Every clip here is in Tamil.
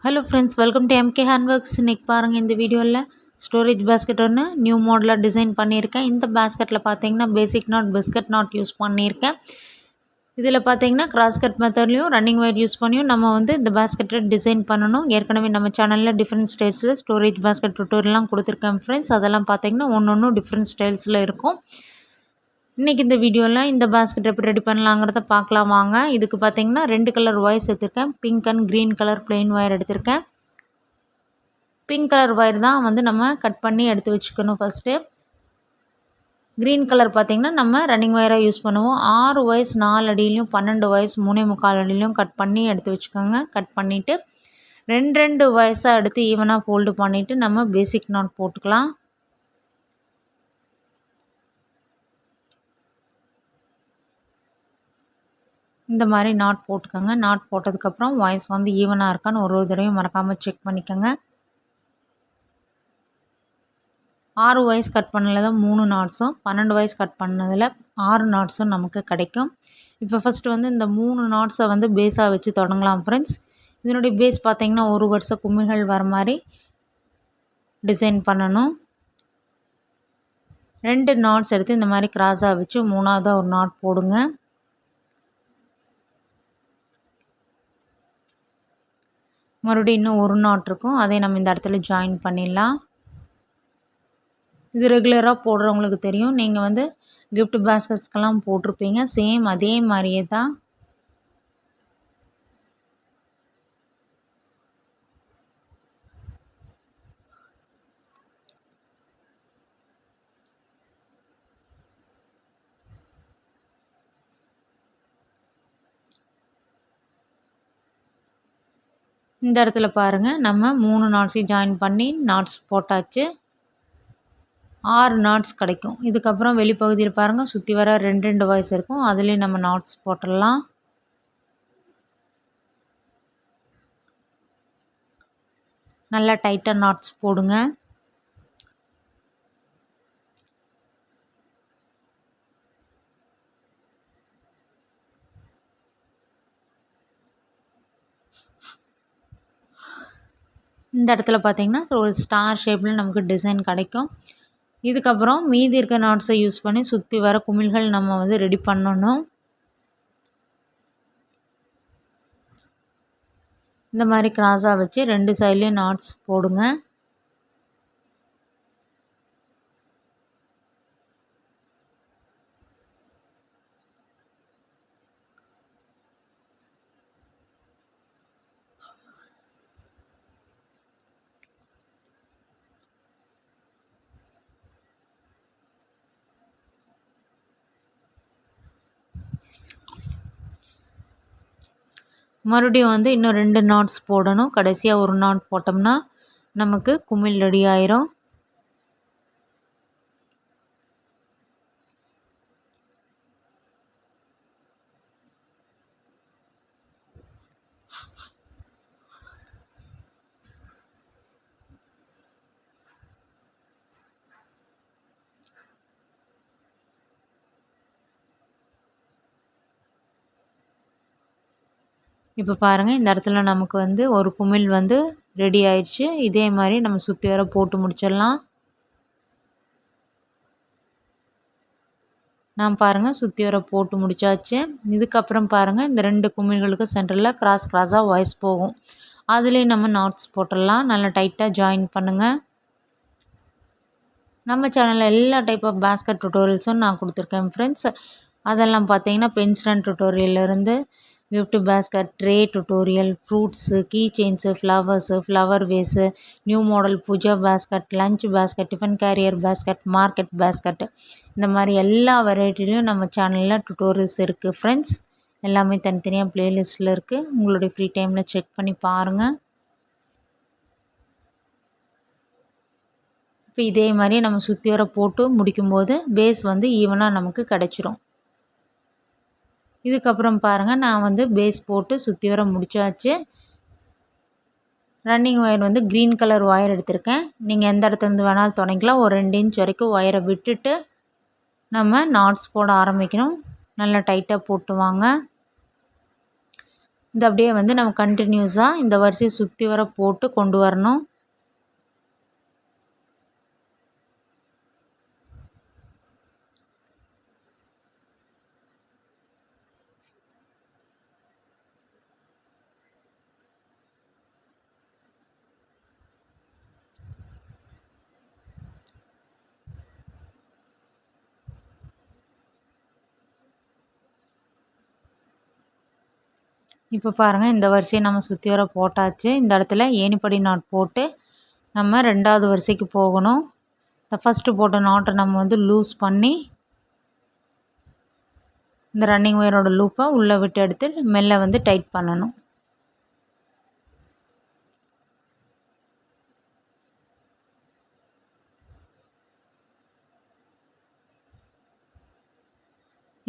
Hello friends, welcome to MK handworks. இன்றைக்கி பாருங்கள், இந்த வீடியோவில் ஸ்டோரேஜ் பேஸ்கெட் ஒன்று நியூ மாடலாக டிசைன் பண்ணியிருக்கேன். இந்த பேஸ்கெட்டில் பார்த்தீங்கன்னா basic knot, biscuit knot use பண்ணியிருக்கேன். இதில் பார்த்தீங்கன்னா கிராஸ் கட் மெத்தட்லையும் ரன்னிங் ஒயர் யூஸ் பண்ணியும் நம்ம வந்து இந்த பேஸ்கெட்டை டிசைன் பண்ணணும். ஏற்கனவே நம்ம சேனலில் டிஃப்ரெண்ட் ஸ்டைல்ஸில் ஸ்டோரேஜ் பேஸ்கெட் டுட்டோரியல்லாம் கொடுத்துருக்கேன் ஃப்ரெண்ட்ஸ். அதெல்லாம் பார்த்தீங்கன்னா ஒன்று டிஃப்ரெண்ட் ஸ்டைல்ஸில் இருக்கும். இன்றைக்கி இந்த வீடியோவில் இந்த பேஸ்கெட் எப்படி ரெடி பண்ணலாங்கிறத பார்க்கலாம் வாங்க. இதுக்கு பார்த்தீங்கன்னா 2 கலர் ஒயர்ஸ் எடுத்திருக்கேன். Pink and green colour plain wire எடுத்திருக்கேன். பிங்க் கலர் ஒயர் தான் வந்து நம்ம கட் பண்ணி எடுத்து வச்சுக்கணும் ஃபஸ்ட்டு. க்ரீன் கலர் பார்த்திங்கன்னா நம்ம ரன்னிங் ஒயராக யூஸ் பண்ணுவோம். 6 ஒயர்ஸ் 4 அடியிலையும் 12 ஒயர்ஸ் 3.25 அடியிலையும் கட் பண்ணி எடுத்து வச்சுக்கோங்க. கட் பண்ணிவிட்டு 2 ஒயர்ஸாக எடுத்து ஈவனாக ஃபோல்டு பண்ணிவிட்டு நம்ம பேசிக் நாட் போட்டுக்கலாம். இந்த மாதிரி நாட் போட்டுக்கோங்க. நாட் போட்டதுக்கப்புறம் வாய்ஸ் வந்து ஈவனாக இருக்கான்னு ஒரு தடவையும் மறக்காமல் செக் பண்ணிக்கோங்க. 6 வாய்ஸ் கட் பண்ணதில் தான் 3 நாட்ஸும், 12 வாய்ஸ் கட் பண்ணதில் 6 நாட்ஸும் நமக்கு கிடைக்கும். இப்போ ஃபஸ்ட்டு வந்து இந்த 3 நாட்ஸை வந்து பேஸாக வச்சு தொடங்கலாம் ஃப்ரெண்ட்ஸ். இதனுடைய பேஸ் பார்த்திங்கன்னா 1 வருஷ குமிழ்கள் வர மாதிரி டிசைன் பண்ணணும். 2 நாட்ஸ் எடுத்து இந்த மாதிரி கிராஸாக வச்சு 3ஆவதாக ஒரு நாட் போடுங்க. மறுபடியும் இன்னும் ஒரு நாட் இருக்கும், அதை நம்ம இந்த இடத்துல ஜாயின் பண்ணிடலாம். இது ரெகுலராக போடுறவங்களுக்கு தெரியும். நீங்கள் வந்து கிஃப்ட் பேஸ்கெட்ஸ்க்கெல்லாம் போட்டிருப்பீங்க. சேம் அதே மாதிரியே தான். இந்த இடத்துல பாருங்கள், நம்ம 3 நாட்ஸையும் ஜாயின் பண்ணி நாட்ஸ் போட்டாச்சு. 6 நாட்ஸ் கிடைக்கும். இதுக்கப்புறம் வெளிப்பகுதியில் பாருங்கள், சுற்றி வர 2 வாய்ஸ் இருக்கும். அதுலேயும் நம்ம நாட்ஸ் போட்டுடலாம். நல்லா டைட்டாக நாட்ஸ் போடுங்க. இந்த இடத்துல பார்த்திங்கன்னா ஒரு ஸ்டார் ஷேப்பில் நமக்கு டிசைன் கிடைக்கும். இதுக்கப்புறம் மீதி இருக்க நாட்ஸை யூஸ் பண்ணி சுற்றி வர குமிழ்கள் நம்ம வந்து ரெடி பண்ணணும். இந்த மாதிரி கிராஸாக வச்சு 2 சைட்லேயும் நாட்ஸ் போடுங்க. மறுபடியும் வந்து இன்னும் 2 நாட்ஸ் போடணும். கடைசியாக ஒரு நாட் போட்டோம்னா நமக்கு குமிழ் ரெடி ஆயிரும். இப்போ பாருங்கள், இந்த இடத்துல நமக்கு வந்து ஒரு குமிழ் வந்து ரெடி ஆயிடுச்சு. இதே மாதிரி நம்ம சுற்றி வர போட்டு முடிச்சிடலாம். நான் பாருங்கள் சுற்றி வர போட்டு முடிச்சாச்சு. இதுக்கப்புறம் பாருங்கள், இந்த 2 குமிழ்களுக்கு சென்டரில் கிராஸாக வாய்ஸ் போகும். அதுலேயும் நம்ம நாட்ஸ் போட்டுடலாம். நல்லா டைட்டாக ஜாயின் பண்ணுங்கள். நம்ம சேனலில் எல்லா டைப் ஆஃப் பேஸ்கெட் டுட்டோரியல்ஸும் நான் கொடுத்துருக்கேன் ஃப்ரெண்ட்ஸ். அதெல்லாம் பார்த்தீங்கன்னா பென்ஸ்டன் டுட்டோரியல்லேருந்து gift basket, tray tutorial, fruits, key chains, flowers, flower vase, new model pooja basket, lunch basket, tiffin carrier basket, market basket, இந்த மாதிரி எல்லா வெரைட்டிலையும் நம்ம சேனலில் டுட்டோரியல்ஸ் இருக்குது ஃப்ரெண்ட்ஸ். எல்லாமே தனித்தனியாக ப்ளேலிஸ்ட்டில் இருக்குது. உங்களுடைய ஃப்ரீ டைமில் செக் பண்ணி பாருங்கள். இப்போ இதே மாதிரி நம்ம சுற்றி வர போட்டு முடிக்கும்போது பேஸ் வந்து ஈவனாக நமக்கு கிடச்சிரும். இதுக்கப்புறம் பாருங்கள், நான் வந்து பேஸ் போட்டு சுற்றி வர முடிச்சாச்சு. ரன்னிங் ஒயர் வந்து க்ரீன் கலர் ஒயர் எடுத்திருக்கேன். நீங்கள் எந்த இடத்துலேருந்து வேணாலும் தொடங்கிக்கலாம். ஒரு 2 இன்ச் வரைக்கும் ஒயரை விட்டுட்டு நம்ம நாட்ஸ் போட ஆரம்பிக்கணும். நல்லா டைட்டாக போட்டு வாங்க. இது அப்படியே வந்து நம்ம கண்டினியூஸாக இந்த வரிசையை சுற்றி வர போட்டு கொண்டு வரணும். இப்போ பாருங்கள், இந்த வரிசையை நம்ம சுற்றி வர போட்டாச்சு. இந்த இடத்துல ஏணிப்படி நாட் போட்டு நம்ம 2வது வரிசைக்கு போகணும். இந்த ஃபஸ்ட்டு போட்ட நாட்டை நம்ம வந்து லூஸ் பண்ணி இந்த ரன்னிங் ஒயரோட லூப்பை உள்ளே விட்டு எடுத்து மெல்ல வந்து டைட் பண்ணணும்.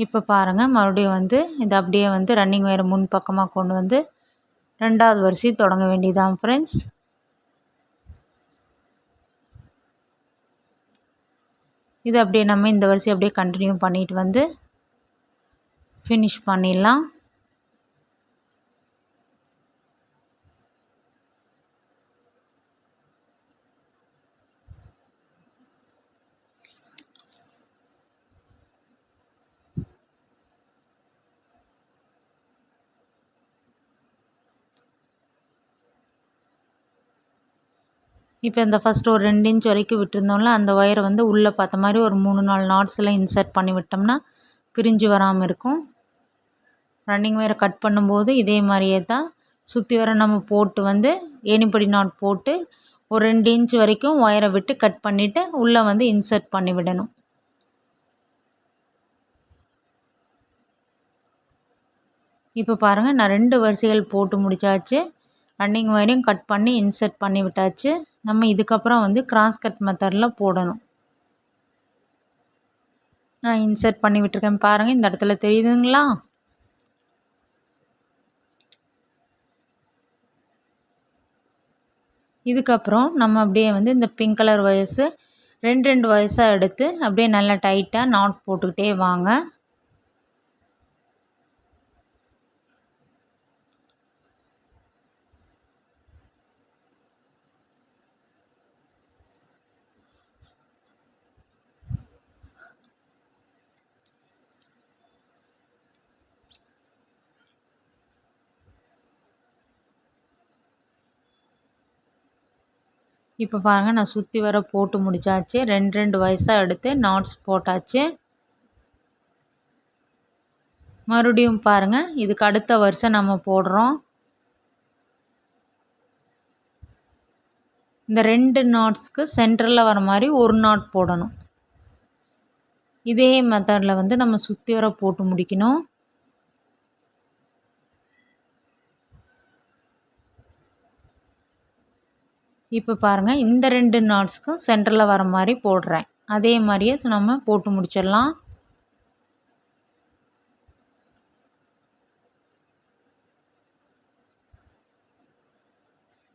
இப்போ பாருங்கள், மறுபடியும் வந்து இதை அப்படியே வந்து ரன்னிங் ஒயரை முன் பக்கமாக கொண்டு வந்து 2வது வரிசை தொடங்க வேண்டியதான் ஃப்ரெண்ட்ஸ். இது அப்படியே நம்ம இந்த வரிசையை அப்படியே கண்டினியூ பண்ணிட்டு வந்து ஃபினிஷ் பண்ணிடலாம். இப்போ இந்த ஃபஸ்ட்டு ஒரு 2 இன்ச் வரைக்கும் விட்டுருந்தோம்ல, அந்த ஒயரை வந்து உள்ளே பார்த்த மாதிரி ஒரு 3-4 நாட்ஸில் இன்சர்ட் பண்ணி விட்டோம்னா பிரிஞ்சு வராமல் இருக்கும். ரன்னிங் ஒயரை கட் பண்ணும்போது இதே மாதிரியே தான் சுற்றி வர நம்ம போட்டு வந்து ஏணிப்படி நாட் போட்டு ஒரு 2 இன்ச் வரைக்கும் ஒயரை விட்டு கட் பண்ணிவிட்டு உள்ளே வந்து இன்சர்ட் பண்ணி விடணும். இப்போ பாருங்கள், நான் 2 வரிசைகள் போட்டு முடித்தாச்சு. ரன்னிங் ஒயரையும் கட் பண்ணி இன்சர்ட் பண்ணி விட்டாச்சு. நம்ம இதுக்கப்புறம் வந்து கிராஸ் கட் மெத்தடில் போடணும். நான் இன்சர்ட் பண்ணி விட்டுருக்கேன் பாருங்கள், இந்த இடத்துல தெரியுதுங்களா? இதுக்கப்புறம் நம்ம அப்படியே வந்து இந்த பிங்க் கலர் ஒயர்ஸு 2 ஒயர்ஸாக எடுத்து அப்படியே நல்லா டைட்டாக நாட் போட்டுக்கிட்டே வாங்க. இப்போ பாருங்கள், நான் சுற்றி வர போட்டு முடித்தாச்சு. 2 வயசாக எடுத்து நாட்ஸ் போட்டாச்சு. மறுபடியும் பாருங்கள், இதுக்கு அடுத்த வரிசை நம்ம போடுறோம். இந்த 2 நாட்ஸ்க்கு சென்டரில் வர மாதிரி ஒரு நாட் போடணும். இதே மெத்தடில் வந்து நம்ம சுற்றி வர போட்டு முடிக்கணும். இப்போ பாருங்கள், இந்த 2 நாட்ஸ்க்கும் சென்டரில் வர மாதிரி போடுறேன். அதே மாதிரியே நம்ம போட்டு முடிச்சிடலாம்.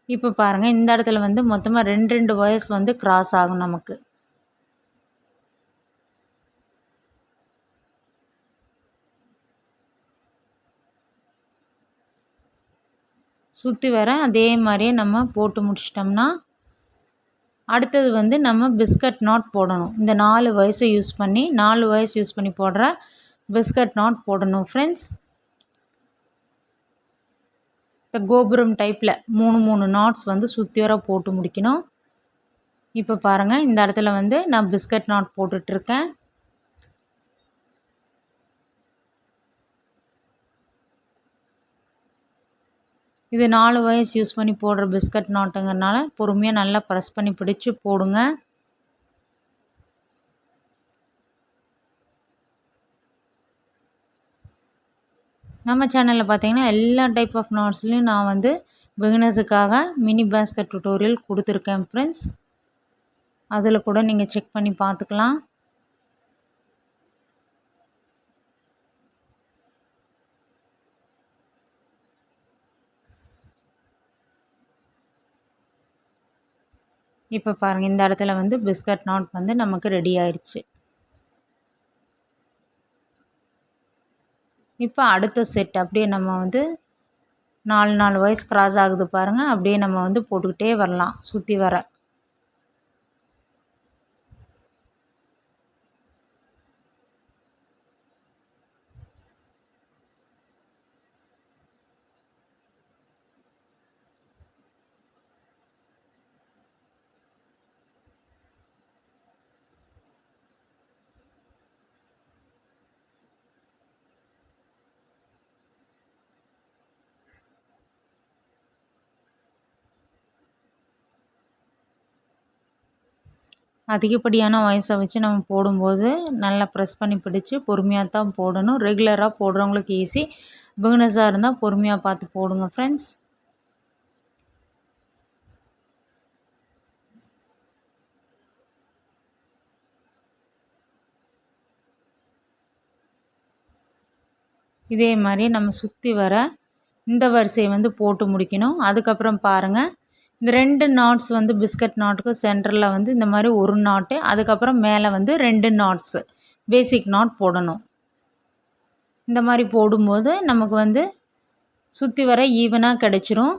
இப்போ பாருங்கள், இந்த இடத்துல வந்து மொத்தமாக 2 ஒயர்ஸ் வந்து கிராஸ் ஆகும் நமக்கு. சுற்றி வர அதே மாதிரியே நம்ம போட்டு முடிச்சிட்டோம்னா அடுத்தது வந்து நம்ம பிஸ்கட் நாட் போடணும். இந்த 4 ஒயர்ஸை யூஸ் பண்ணி 4 ஒயர்ஸ் யூஸ் பண்ணி போடுற பிஸ்கட் நாட் போடணும் ஃப்ரெண்ட்ஸ். இந்த கோபுரம் டைப்பில் 3 நாட்ஸ் வந்து சுற்றி வர போட்டு முடிக்கணும். இப்போ பாருங்கள், இந்த இடத்துல வந்து நான் பிஸ்கட் நாட் போட்டுட்ருக்கேன். இது 4 ஒயர்ஸ் யூஸ் பண்ணி போடுற பிஸ்கட் நாட்டுங்கிறனால பொறுமையாக நல்லா ப்ரெஸ் பண்ணி பிடிச்சி போடுங்க. நம்ம சேனலில் பார்த்தீங்கன்னா எல்லா டைப் ஆஃப் நாட்ஸ்லையும் நான் வந்து பிகினர்ஸுக்காக மினி பேஸ்கட் டுட்டோரியல் கொடுத்துருக்கேன் ஃப்ரெண்ட்ஸ். அதில் கூட நீங்கள் செக் பண்ணி பார்த்துக்கலாம். இப்போ பாருங்கள், இந்த இடத்துல வந்து பிஸ்கட் நாட் வந்து நமக்கு ரெடி ஆயிடுச்சு. இப்போ அடுத்த செட் அப்படியே நம்ம வந்து 4 வயசு கிராஸ் ஆகுது பாருங்கள். அப்படியே நம்ம வந்து போட்டுக்கிட்டே வரலாம் சுற்றி வர. அதிகப்படியான வயசை வச்சு நம்ம போடும்போது நல்லா ப்ரெஸ் பண்ணி பிடிச்சி பொறுமையாக தான் போடணும். ரெகுலராக போடுறவங்களுக்கு ஈஸி. பிகினர்ஸாக இருந்தால் பொறுமையாக பார்த்து போடுங்க ஃப்ரெண்ட்ஸ். இதே மாதிரி நம்ம சுற்றி வர இந்த வரிசையை வந்து போட்டு முடிக்கணும். அதுக்கப்புறம் பாருங்கள், இந்த 2 நாட்ஸ் வந்து பிஸ்கட் நாட்டுக்கு சென்டரில் வந்து இந்த மாதிரி ஒரு நாட்டு, அதுக்கப்புறம் மேலே வந்து 2 நாட்ஸு பேசிக் நாட் போடணும். இந்த மாதிரி போடும்போது நமக்கு வந்து சுற்றி வர ஈவனாக கிடச்சிரும்.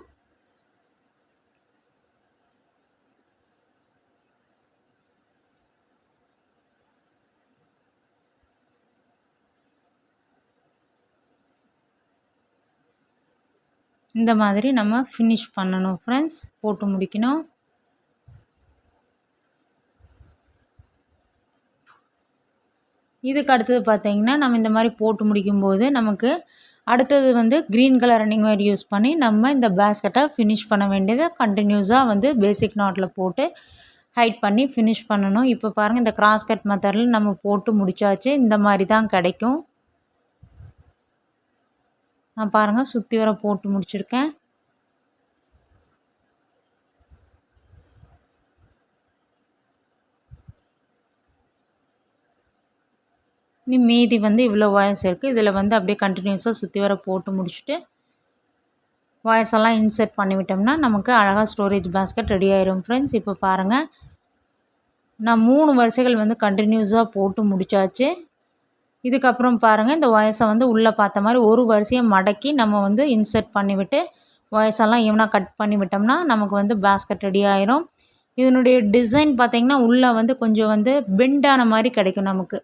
இந்த மாதிரி நம்ம ஃபினிஷ் பண்ணணும் ஃப்ரெண்ட்ஸ், போட்டு முடிக்கணும். இதுக்கு அடுத்தது பார்த்தீங்கன்னா, நம்ம இந்த மாதிரி போட்டு முடிக்கும்போது நமக்கு அடுத்தது வந்து green colour running wire use பண்ணி நம்ம இந்த பேஸ்கெட்டை ஃபினிஷ் பண்ண வேண்டியது. கண்டினியூஸாக வந்து பேசிக் நாட்டில் போட்டு ஹைட் பண்ணி ஃபினிஷ் பண்ணணும். இப்போ பாருங்கள், இந்த கிராஸ் கட் மெத்தடில் நம்ம போட்டு முடிச்சாச்சு. இந்த மாதிரி தான் கிடைக்கும். நான் பாருங்கள் சுற்றி வர போட்டு முடிச்சிருக்கேன். மீதி வந்து இவ்வளோ ஒயர்ஸ் இருக்குது. இதில் வந்து அப்படியே கண்டினியூஸாக சுற்றி வர போட்டு முடிச்சுட்டு ஒயர்ஸ் எல்லாம் இன்செர்ட் பண்ணிவிட்டோம்னா நமக்கு அழகாக ஸ்டோரேஜ் பேஸ்கெட் ரெடி ஆயிரும் ஃப்ரெண்ட்ஸ். இப்போ பாருங்கள், நான் 3 வரிசைகள் வந்து கண்டினியூஸாக போட்டு முடித்தாச்சு. இதுக்கப்புறம் பாருங்கள், இந்த ஒயர்ஸை வந்து உள்ளே பார்த்த மாதிரி ஒரு வரிசையை மடக்கி நம்ம வந்து இன்செர்ட் பண்ணிவிட்டு ஒயர்ஸ் எல்லாம் ஈவனாக கட் பண்ணி விட்டோம்னா நமக்கு வந்து பேஸ்கெட் ரெடி ஆயிரும். இதனுடைய டிசைன் பார்த்திங்கன்னா உள்ளே வந்து கொஞ்சம் வந்து பெண்டான மாதிரி கிடைக்கும் நமக்கு.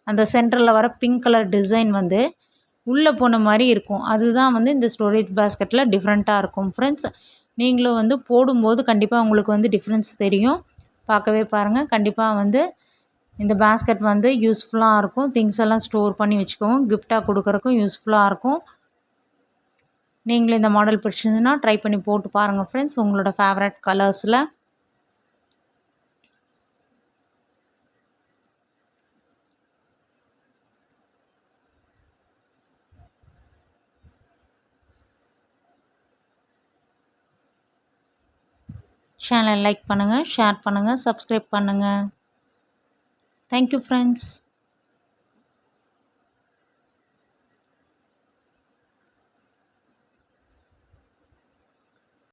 அந்த சென்டரில் வர பிங்க் கலர் டிசைன் வந்து உள்ளே போன மாதிரி இருக்கும். அதுதான் வந்து இந்த ஸ்டோரேஜ் பேஸ்கெட்டில் டிஃப்ரெண்ட்டாக இருக்கும் ஃப்ரெண்ட்ஸ். நீங்களும் வந்து போடும்போது கண்டிப்பாக உங்களுக்கு வந்து டிஃப்ரென்ஸ் தெரியும். பார்க்கவே பாருங்கள். கண்டிப்பாக வந்து இந்த பேஸ்கெட் வந்து யூஸ்ஃபுல்லாக இருக்கும். திங்ஸ் எல்லாம் ஸ்டோர் பண்ணி வச்சுக்கவும், கிஃப்டாக கொடுக்குறக்கும் யூஸ்ஃபுல்லாக இருக்கும். நீங்களும் இந்த மாடல் பிடிச்சிருந்துன்னா ட்ரை பண்ணி போட்டு பாருங்கள் ஃப்ரெண்ட்ஸ், உங்களோட ஃபேவரட் கலர்ஸில். சேனலை லைக் பண்ணுங்கள், ஷேர் பண்ணுங்கள், சப்ஸ்கிரைப் பண்ணுங்கள். Thank you friends.